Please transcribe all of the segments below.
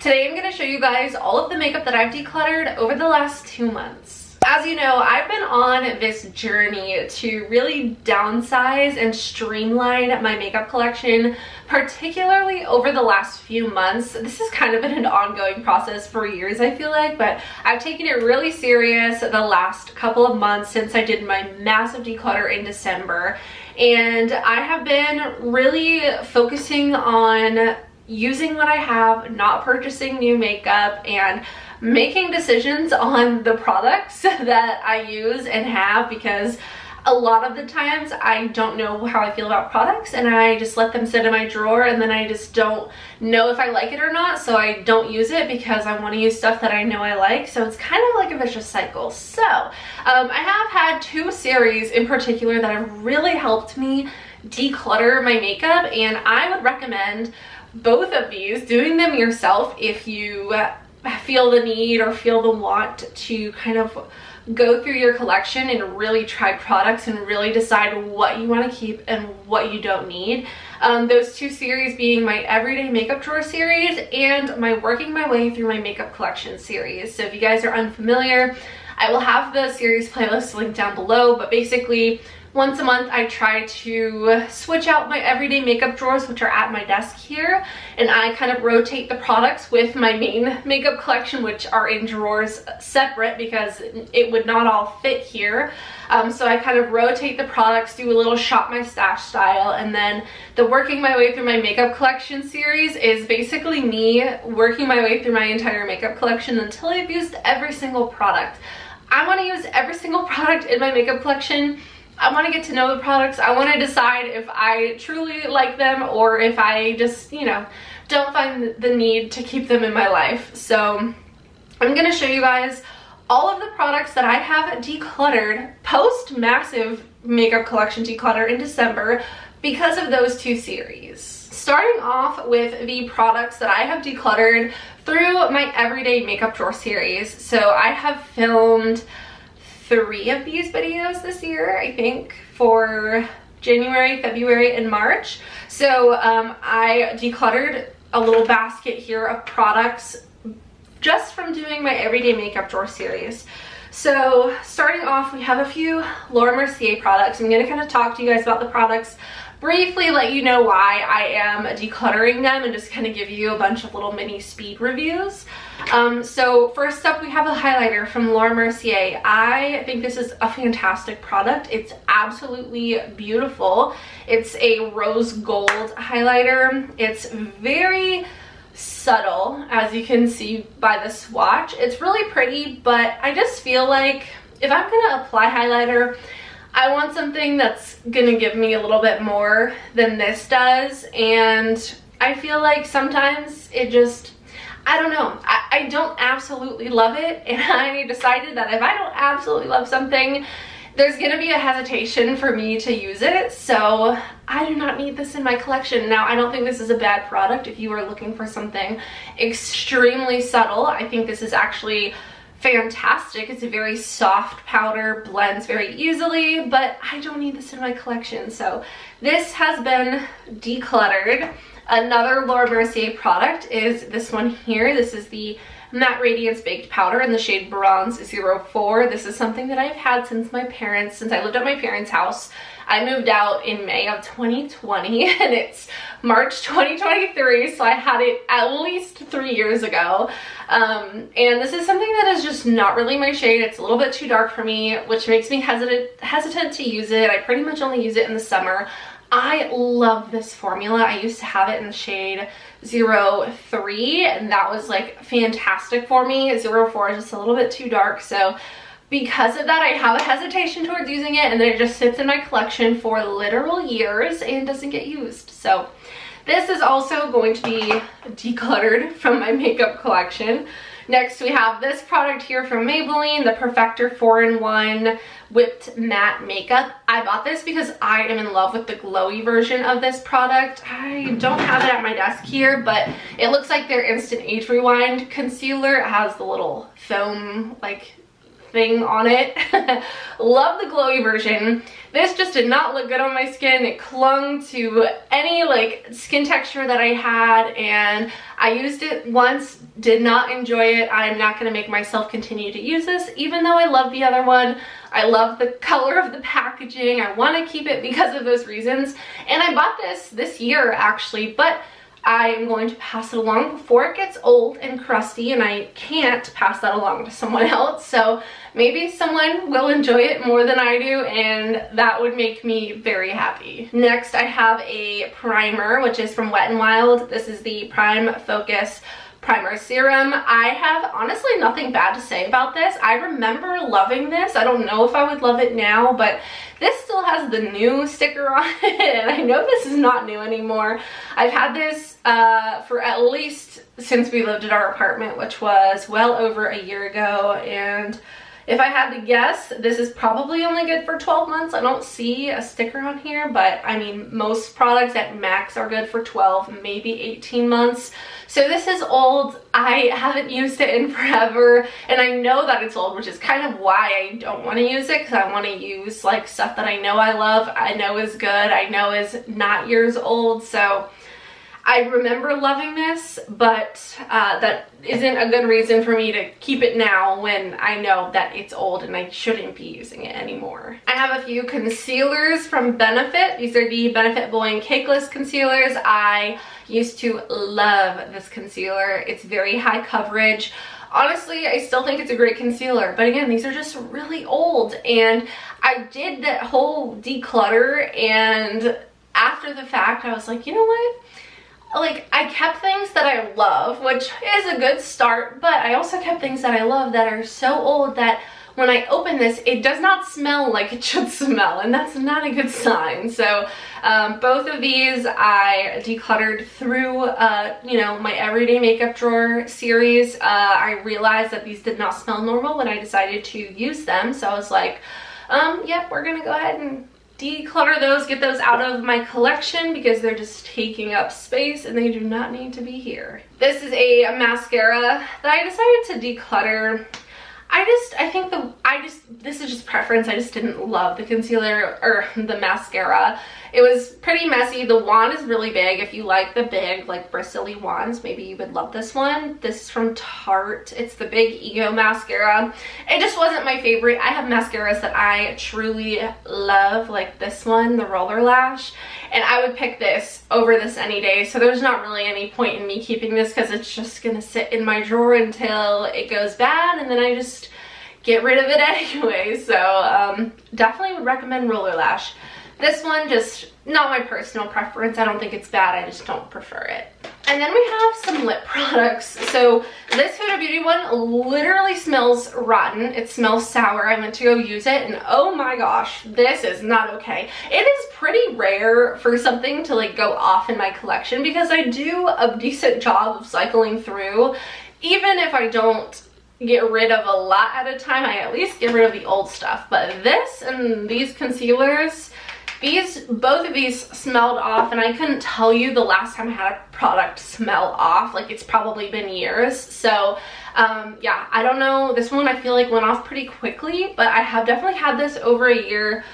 Today I'm going to show you guys all of the makeup that I've decluttered over the last 2 months. As you know, I've been on this journey to really downsize and streamline my makeup collection, particularly over the last few months. This has kind of been an ongoing process for years, I feel like, but I've taken it really serious the last couple of months since I did my massive declutter in December. And I have been really focusing on using what I have, not purchasing new makeup, and making decisions on the products that I use and have, because a lot of the times I don't know how I feel about products and I just let them sit in my drawer, and then I just don't know if I like it or not, so I don't use it because I want to use stuff that I know I like. So it's kind of like a vicious cycle. So I have had 2 series in particular that have really helped me declutter my makeup, and I would recommend both of these, doing them yourself if you feel the need or feel the want to kind of go through your collection and really try products and really decide what you want to keep and what you don't need. Those 2 series being my everyday makeup drawer series and my working my way through my makeup collection series. So if you guys are unfamiliar, I will have the series playlist linked down below, but basically once a month I try to switch out my everyday makeup drawers, which are at my desk here, and I kind of rotate the products with my main makeup collection, which are in drawers separate because it would not all fit here. So I kind of rotate the products, do a little shop my stash style, and then the working my way through my makeup collection series is basically me working my way through my entire makeup collection until I've used every single product. I want to use every single product in my makeup collection. I want to get to know the products. I want to decide if I truly like them or if I just, you know, don't find the need to keep them in my life. So I'm going to show you guys all of the products that I have decluttered post massive makeup collection declutter in December because of those 2 series. Starting off with the products that I have decluttered through my everyday makeup drawer series. So I have filmed 3 of these videos this year, I think, for January, February, and March. So I decluttered a little basket here of products just from doing my everyday makeup drawer series. So starting off, we have a few Laura Mercier products. I'm going to kind of talk to you guys about the products, briefly let you know why I am decluttering them, and just kind of give you a bunch of little mini speed reviews. So first up, we have a highlighter from Laura Mercier. I think this is a fantastic product. It's absolutely beautiful. It's a rose gold highlighter. It's very subtle, as you can see by the swatch. It's really pretty, but I just feel like if I'm gonna apply highlighter, I want something that's gonna give me a little bit more than this does, and I feel like sometimes it just, I don't know, I don't absolutely love it, and I decided that if I don't absolutely love something, there's gonna be a hesitation for me to use it, so I do not need this in my collection. Now, I don't think this is a bad product if you are looking for something extremely subtle. I think this is actually fantastic. It's a very soft powder, blends very easily, but I don't need this in my collection. So this has been decluttered. Another Laura Mercier product is this one here. This is the Matte Radiance Baked Powder in the shade Bronze 04. This is something that I've had since I lived at my parents' house. I moved out in May of 2020 and it's March 2023, so I had it at least 3 years ago. And this is something that is just not really my shade. It's a little bit too dark for me, which makes me hesitant to use it. I pretty much only use it in the summer. I love this formula. I used to have it in the shade 03, and that was like fantastic for me. 04 is just a little bit too dark, so because of that I have a hesitation towards using it, and then it just sits in my collection for literal years and doesn't get used. So this is also going to be decluttered from my makeup collection. Next, we have this product here from Maybelline, the Perfector 4-in-1 Whipped Matte Makeup. I bought this because I am in love with the glowy version of this product. I don't have it at my desk here, but it looks like their Instant Age Rewind concealer. It has the little foam like thing on it. Love the glowy version. This just did not look good on my skin. It clung to any like skin texture that I had, and I used it once, did not enjoy it. I'm not going to make myself continue to use this, even though I love the other one. I love the color of the packaging. I want to keep it because of those reasons. And I bought this year actually, but I am going to pass it along before it gets old and crusty, and I can't pass that along to someone else. So maybe someone will enjoy it more than I do, and that would make me very happy. Next, I have a primer, which is from Wet n Wild. This is the Prime Focus Primer Serum. I have honestly nothing bad to say about this. I remember loving this. I don't know if I would love it now, but this still has the new sticker on it, and I know this is not new anymore. I've had this for at least since we lived at our apartment, which was well over a year ago, and if I had to guess, this is probably only good for 12 months. I don't see a sticker on here, but I mean, most products at max are good for 12, maybe 18 months. So this is old. I haven't used it in forever, and I know that it's old, which is kind of why I don't want to use it, because I want to use like stuff that I know I love, I know is good, I know is not years old. So I remember loving this, but that isn't a good reason for me to keep it now when I know that it's old and I shouldn't be using it anymore. I have a few concealers from Benefit. These are the Benefit Boy Cakeless concealers. I used to love this concealer. It's very high coverage. Honestly, I still think it's a great concealer, but again, these are just really old, and I did that whole declutter, and after the fact, I was like, you know what? Like, I kept things that I love, which is a good start, but I also kept things that I love that are so old that when I open this, it does not smell like it should smell, and that's not a good sign. So both of these I decluttered through, you know, my everyday makeup drawer series. I realized that these did not smell normal when I decided to use them, so I was like, yep, we're gonna go ahead and declutter those, get those out of my collection because they're just taking up space and they do not need to be here. This is a mascara that I decided to declutter. This is just preference. I just didn't love the concealer or the mascara. It was pretty messy. The wand is really big. If you like the big, like, bristly wands, maybe you would love this one. This is from Tarte. It's the Big Ego mascara. It just wasn't my favorite. I have mascaras that I truly love, like this one, the Roller Lash, and I would pick this over this any day. So there's not really any point in me keeping this because it's just gonna sit in my drawer until it goes bad, and then I just get rid of it anyway. So definitely would recommend Roller Lash. This one, just not my personal preference. I don't think it's bad, I just don't prefer it. And then we have some lip products. So this Huda Beauty one literally smells rotten. It smells sour. I went to go use it, and oh my gosh, this is not okay. It is pretty rare for something to like go off in my collection because I do a decent job of cycling through. Even if I don't get rid of a lot at a time, I at least get rid of the old stuff. But this and these concealers, both of these smelled off, and I couldn't tell you the last time I had a product smell off. Like, it's probably been years. So yeah, I don't know. This one I feel like went off pretty quickly, but I have definitely had this over a year.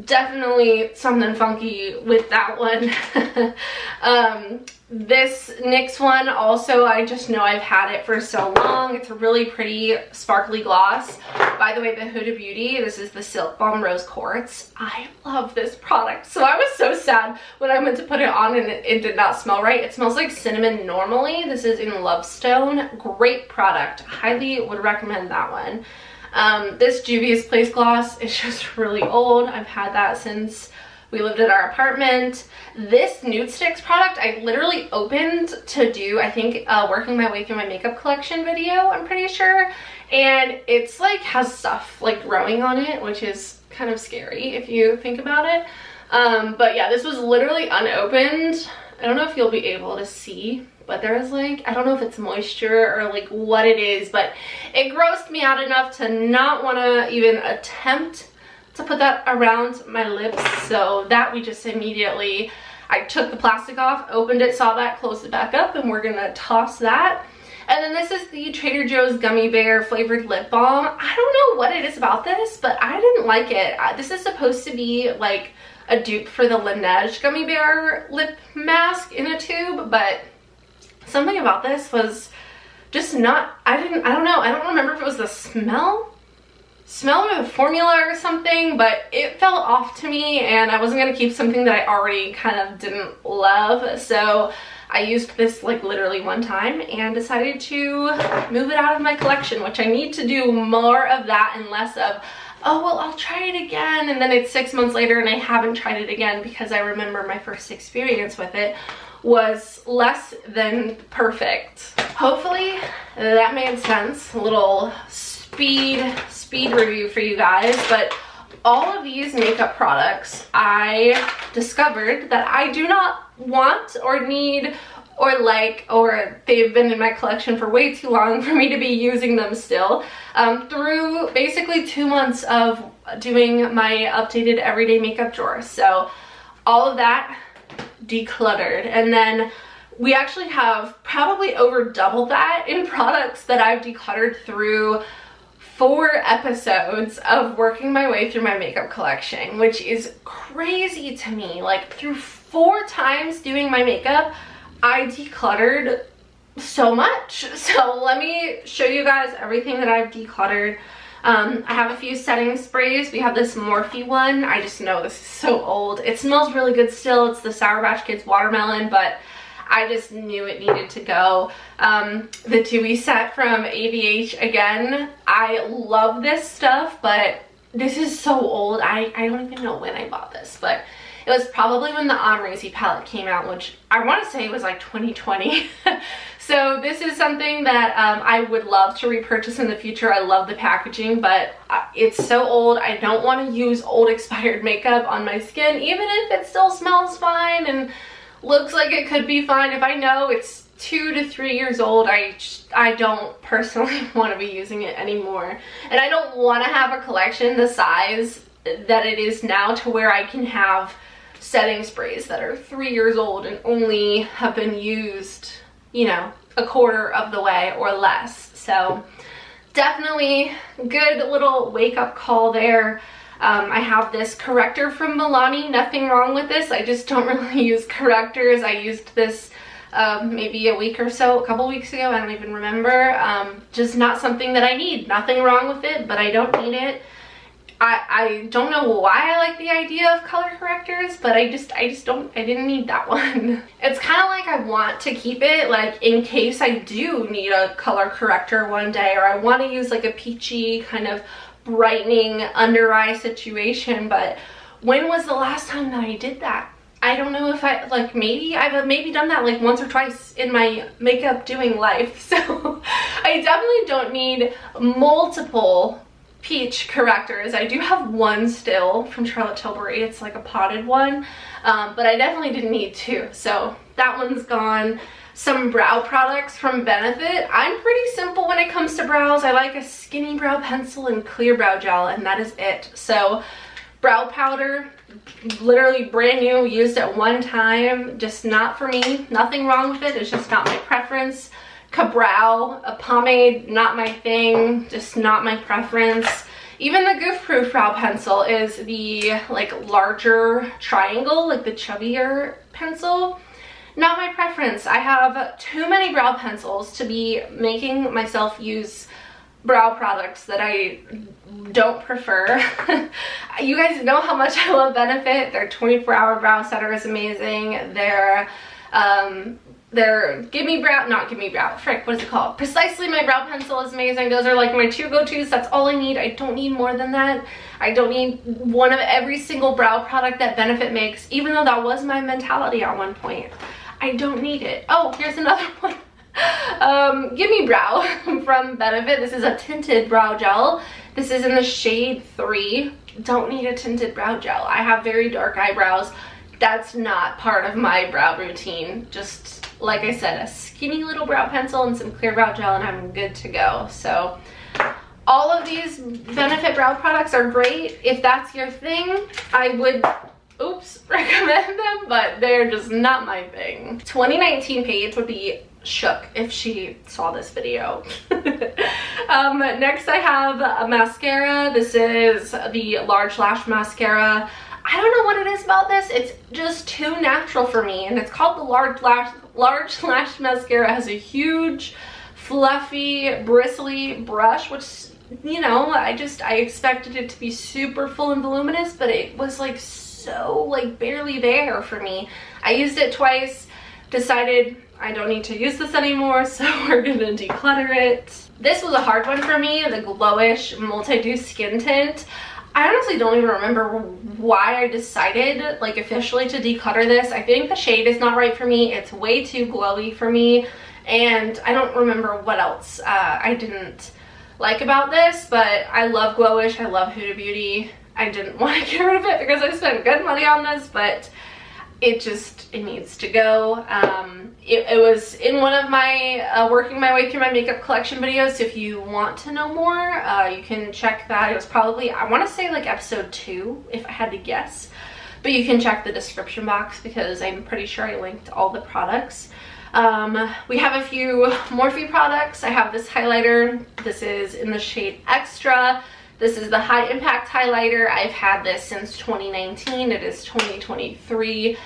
Definitely something funky with that one. This NYX one also, I just know I've had it for so long. It's a really pretty sparkly gloss. By the way, the Huda Beauty, this is the Silk Balm Rose Quartz. I love this product. So I was so sad when I went to put it on and it did not smell right. It smells like cinnamon normally. This is in Lovestone. Great product. Highly would recommend that one. This Juvia's Place gloss is just really old. I've had that since we lived at our apartment. This Nude Sticks product I literally opened to do, I think, working my way through my makeup collection video, I'm pretty sure. And it's like has stuff like growing on it, which is kind of scary if you think about it. But yeah, this was literally unopened. I don't know if you'll be able to see, but there's like, I don't know if it's moisture or like what it is, but it grossed me out enough to not want to even attempt to put that around my lips. So that we just immediately, I took the plastic off, opened it, saw that, closed it back up, and we're gonna toss that. And then this is the Trader Joe's Gummy Bear flavored lip balm. I don't know what it is about this, but I didn't like it. This is supposed to be like a dupe for the Laneige Gummy Bear lip mask in a tube, but something about this was just not, I don't know, I don't remember if it was the smell or the formula or something, but it felt off to me, and I wasn't gonna keep something that I already kind of didn't love. So I used this like literally one time and decided to move it out of my collection, which I need to do more of that and less of, oh, well, I'll try it again. And then it's 6 months later and I haven't tried it again, because I remember my first experience with it was less than perfect. Hopefully that made sense. A little speed review for you guys. But all of these makeup products, I discovered that I do not want or need or like, or they've been in my collection for way too long for me to be using them still, through basically 2 months of doing my updated everyday makeup drawer. So all of that decluttered, and then we actually have probably over double that in products that I've decluttered through 4 episodes of working my way through my makeup collection, which is crazy to me. Like, through 4 times doing my makeup, I decluttered so much. So let me show you guys everything that I've decluttered. I have a few setting sprays. We have this Morphe one. I just know this is so old. It smells really good still. It's the Sour Patch Kids watermelon, but I just knew it needed to go. The Dewy set from ABH, again, I love this stuff, but this is so old. I don't even know when I bought this, but it was probably when the Amrezy palette came out, which I want to say was like 2020. So this is something that I would love to repurchase in the future. I love the packaging, but it's so old. I don't want to use old expired makeup on my skin, even if it still smells fine and looks like it could be fine. If I know it's 2 to 3 years old, I don't personally want to be using it anymore. And I don't want to have a collection the size that it is now, to where I can have setting sprays that are 3 years old and only have been used, you know, a quarter of the way or less. So definitely good little wake-up call there. I have this corrector from Milani. Nothing wrong with this. I just don't really use correctors. I used this maybe a week or so, a couple weeks ago. I don't even remember. Just not something that I need. Nothing wrong with it, but I don't need it. I don't know why I like the idea of color correctors, but I didn't need that one. It's kind of like I want to keep it, like, in case I do need a color corrector one day, or I want to use like a peachy kind of brightening under eye situation. But when was the last time that I did that? I don't know if I've maybe done that like once or twice in my makeup doing life. So I definitely don't need multiple peach correctors. I do have one still from Charlotte Tilbury. It's like a potted one, but I definitely didn't need 2. So that one's gone. Some brow products from Benefit. I'm pretty simple when it comes to brows. I like a skinny brow pencil and clear brow gel, and that is it. So brow powder, literally brand new, used at one time, just not for me. Nothing wrong with it, it's just not my preference. Ka-Brow, a pomade, not my thing, just not my preference. Even the Goof Proof brow pencil is the like larger triangle, like the chubbier pencil. Not my preference. I have too many brow pencils to be making myself use brow products that I don't prefer. You guys know how much I love Benefit. Their 24-hour brow setter is amazing. Their what is it called? Precisely My Brow Pencil is amazing. Those are like my 2 go-tos. That's all I need. I don't need more than that. I don't need one of every single brow product that Benefit makes, even though that was my mentality at one point. I don't need it. Oh, here's another one. Gimme Brow from Benefit. This is a tinted brow gel. This is in the shade 3. Don't need a tinted brow gel. I have very dark eyebrows. That's not part of my brow routine. Just, like I said, a skinny little brow pencil and some clear brow gel and I'm good to go. So all of these Benefit brow products are great. If that's your thing, I would recommend them, but they're just not my thing. 2019 Paige would be shook if she saw this video. Next I have a mascara. This is the Large Lash Mascara. I don't know what it is about this. It's just too natural for me, and it's called the Large Lash Mascara. It has a huge, fluffy, bristly brush, which, you know, I expected it to be super full and voluminous, but it was like so like barely there for me. I used it twice, decided I don't need to use this anymore, so we're gonna declutter it. This was a hard one for me, the Glowish Multi-Dew Skin Tint. I honestly don't even remember why I decided, like, officially to declutter this. I think the shade is not right for me. It's way too glowy for me, and I don't remember what else I didn't like about this, but I love Glowish. I love Huda Beauty. I didn't want to get rid of it because I spent good money on this, but it needs to go. It was in one of my working my way through my makeup collection videos, so if you want to know more, you can check that. It was probably, I want to say, like episode 2 if I had to guess, but you can check the description box because I'm pretty sure I linked all the products. We have a few Morphe products. I have this highlighter. This is in the shade Extra. This is the High Impact Highlighter. I've had this since 2019. It is 2023.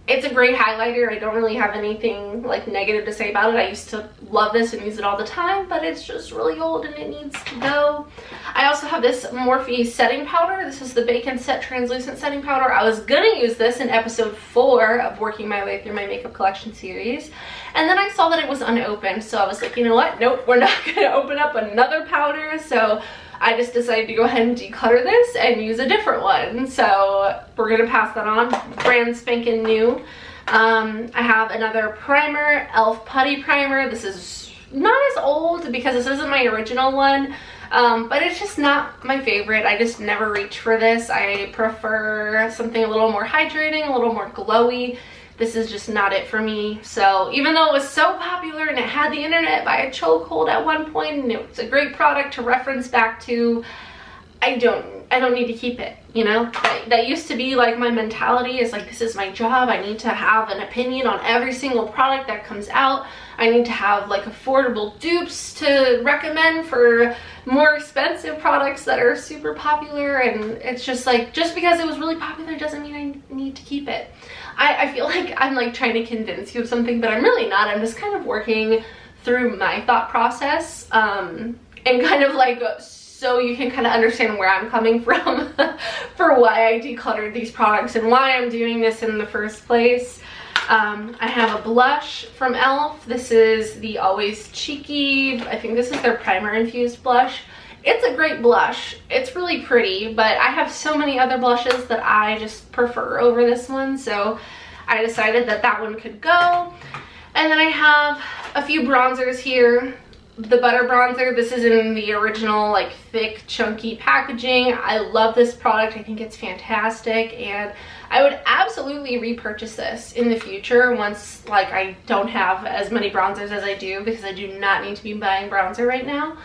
It's a great highlighter. I don't really have anything like negative to say about it. I used to love this and use it all the time, but it's just really old and it needs to go. I also have this Morphe setting powder. This is the Bacon Set Translucent Setting Powder. I was gonna use this in episode 4 of working my way through my makeup collection series, and then I saw that it was unopened, so I was like, you know what? Nope, we're not gonna open up another powder. So I just decided to go ahead and declutter this and use a different one. So we're gonna pass that on, brand spanking new. I have another primer, e.l.f. Putty Primer. This is not as old because this isn't my original one, but it's just not my favorite. I just never reach for this. I prefer something a little more hydrating, a little more glowy. This is just not it for me. So even though it was so popular and it had the internet by a chokehold at one point, and it was a great product to reference back to, I don't need to keep it, you know? That used to be like my mentality, is like, this is my job. I need to have an opinion on every single product that comes out. I need to have like affordable dupes to recommend for more expensive products that are super popular, and it's just like, just because it was really popular doesn't mean I need to keep it. I feel like I'm like trying to convince you of something, but I'm really not. I'm just kind of working through my thought process, and kind of like, so you can kind of understand where I'm coming from for why I decluttered these products and why I'm doing this in the first place. I have a blush from e.l.f. This is the Always Cheeky, I think this is their primer infused blush. It's a great blush. It's really pretty, but I have so many other blushes that I just prefer over this one, so I decided that that one could go. And then I have a few bronzers here. The Butter Bronzer, this is in the original like thick chunky packaging. I love this product. I think it's fantastic, and I would absolutely repurchase this in the future once like I don't have as many bronzers as I do, because I do not need to be buying bronzer right now.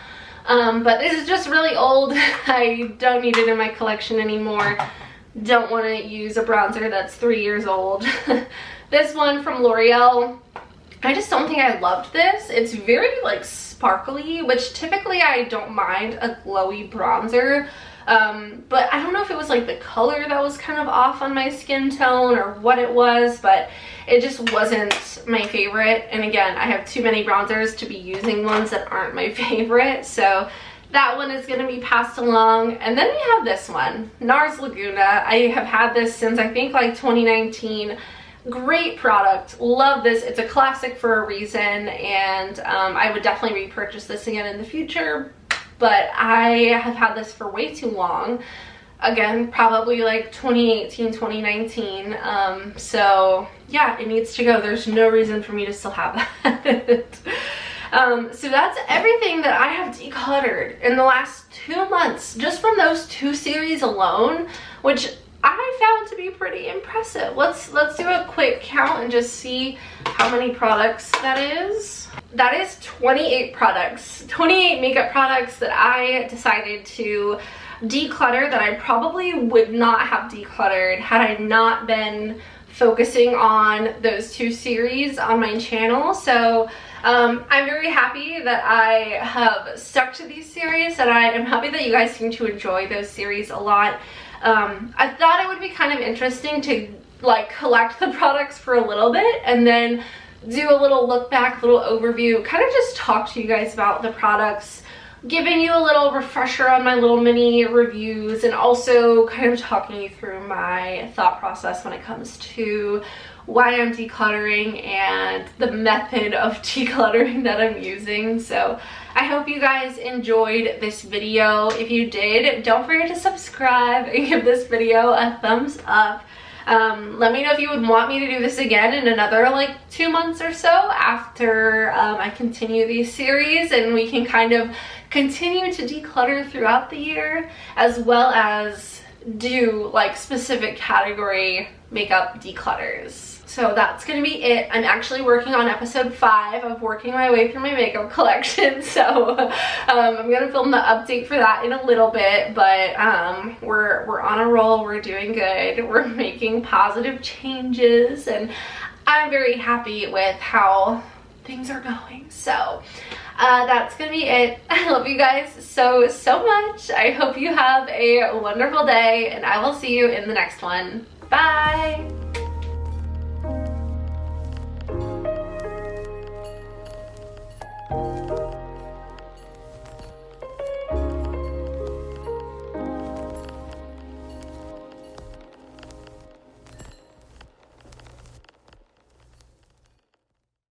But this is just really old. I don't need it in my collection anymore. Don't want to use a bronzer that's 3 years old. This one from L'Oreal, I just don't think I loved this. It's very like sparkly, which typically I don't mind a glowy bronzer, but I don't know if it was like the color that was kind of off on my skin tone or what it was, but it just wasn't my favorite. And again, I have too many bronzers to be using ones that aren't my favorite, so that one is going to be passed along. And then we have this one, NARS Laguna. I have had this since I think like 2019. Great product, love this. It's a classic for a reason, and I would definitely repurchase this again in the future, but I have had this for way too long. Again, probably like 2018, 2019. So yeah, it needs to go. There's no reason for me to still have that. So that's everything that I have decluttered in the last 2 months, just from those 2 series alone, which I found to be pretty impressive. Let's do a quick count and just see how many products that is. That is 28 products, 28 makeup products that I decided to declutter, that I probably would not have decluttered had I not been focusing on those 2 series on my channel. So I'm very happy that I have stuck to these series, and I am happy that you guys seem to enjoy those series a lot. I thought it would be kind of interesting to like collect the products for a little bit and then do a little look back, little overview, kind of just talk to you guys about the products, giving you a little refresher on my little mini reviews, and also kind of talking you through my thought process when it comes to why I'm decluttering and the method of decluttering that I'm using. So I hope you guys enjoyed this video. If you did, don't forget to subscribe and give this video a thumbs up. Let me know if you would want me to do this again in another like 2 months or so after I continue these series, and we can kind of continue to declutter throughout the year, as well as do like specific category makeup declutters. So that's gonna be it. I'm actually working on episode 5 of working my way through my makeup collection, so I'm gonna film the update for that in a little bit, but we're on a roll, we're doing good, we're making positive changes, and I'm very happy with how things are going. So that's gonna be it. I love you guys so much. I hope you have a wonderful day, and I will see you in the next one. Bye.